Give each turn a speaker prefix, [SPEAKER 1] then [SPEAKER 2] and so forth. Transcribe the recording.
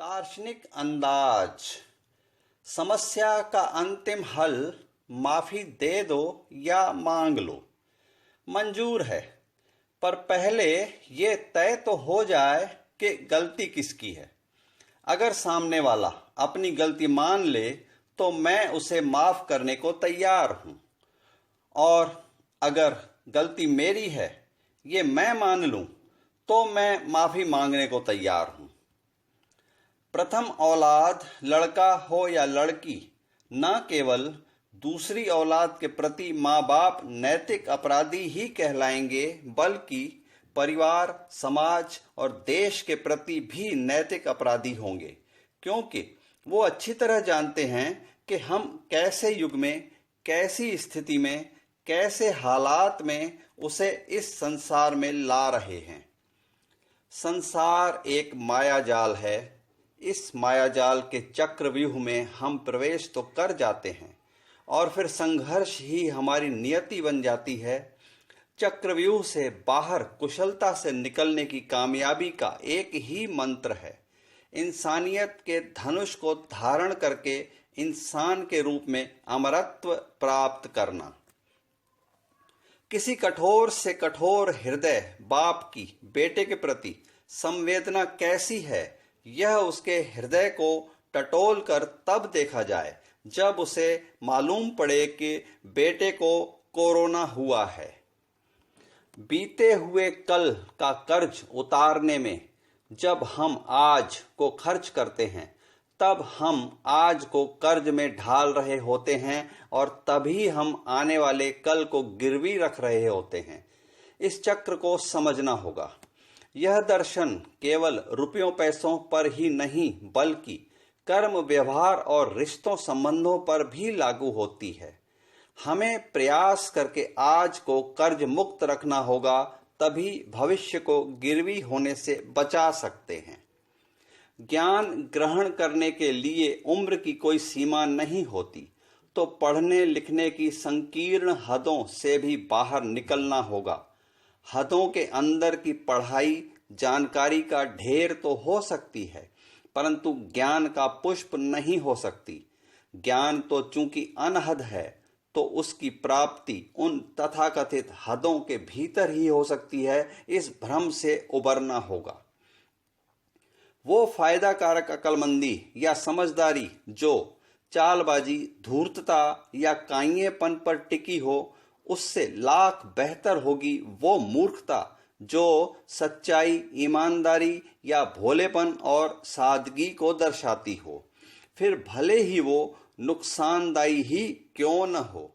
[SPEAKER 1] दार्शनिक अंदाज। समस्या का अंतिम हल माफी दे दो या मांग लो। मंजूर है, पर पहले ये तय तो हो जाए कि गलती किसकी है। अगर सामने वाला अपनी गलती मान ले तो मैं उसे माफ करने को तैयार हूं, और अगर गलती मेरी है ये मैं मान लूं तो मैं माफी मांगने को तैयार हूं। प्रथम औलाद लड़का हो या लड़की, न केवल दूसरी औलाद के प्रति माँ बाप नैतिक अपराधी ही कहलाएंगे, बल्कि परिवार, समाज और देश के प्रति भी नैतिक अपराधी होंगे, क्योंकि वो अच्छी तरह जानते हैं कि हम कैसे युग में, कैसी स्थिति में, कैसे हालात में उसे इस संसार में ला रहे हैं। संसार एक मायाजाल है। इस मायाजाल के चक्रव्यूह में हम प्रवेश तो कर जाते हैं और फिर संघर्ष ही हमारी नियति बन जाती है। चक्रव्यूह से बाहर कुशलता से निकलने की कामयाबी का एक ही मंत्र है, इंसानियत के धनुष को धारण करके इंसान के रूप में अमरत्व प्राप्त करना। किसी कठोर से कठोर हृदय बाप की बेटे के प्रति संवेदना कैसी है, यह उसके हृदय को टटोल कर तब देखा जाए जब उसे मालूम पड़े कि बेटे को कोरोना हुआ है। बीते हुए कल का कर्ज उतारने में जब हम आज को खर्च करते हैं, तब हम आज को कर्ज में ढाल रहे होते हैं और तभी हम आने वाले कल को गिरवी रख रहे होते हैं। इस चक्र को समझना होगा। यह दर्शन केवल रुपयों पैसों पर ही नहीं, बल्कि कर्म, व्यवहार और रिश्तों संबंधों पर भी लागू होती है। हमें प्रयास करके आज को कर्ज मुक्त रखना होगा, तभी भविष्य को गिरवी होने से बचा सकते हैं। ज्ञान ग्रहण करने के लिए उम्र की कोई सीमा नहीं होती, तो पढ़ने लिखने की संकीर्ण हदों से भी बाहर निकलना होगा। हदों के अंदर की पढ़ाई जानकारी का ढेर तो हो सकती है, परंतु ज्ञान का पुष्प नहीं हो सकती। ज्ञान तो चूंकि अनहद है, तो उसकी प्राप्ति उन तथाकथित हदों के भीतर ही हो सकती है। इस भ्रम से उबरना होगा। वो फायदा कारक अक्लमंदी या समझदारी जो चालबाजी, धूर्तता या काइयेपन पर टिकी हो, उससे लाख बेहतर होगी वो मूर्खता जो सच्चाई, ईमानदारी या भोलेपन और सादगी को दर्शाती हो, फिर भले ही वो नुकसानदायी ही क्यों न हो।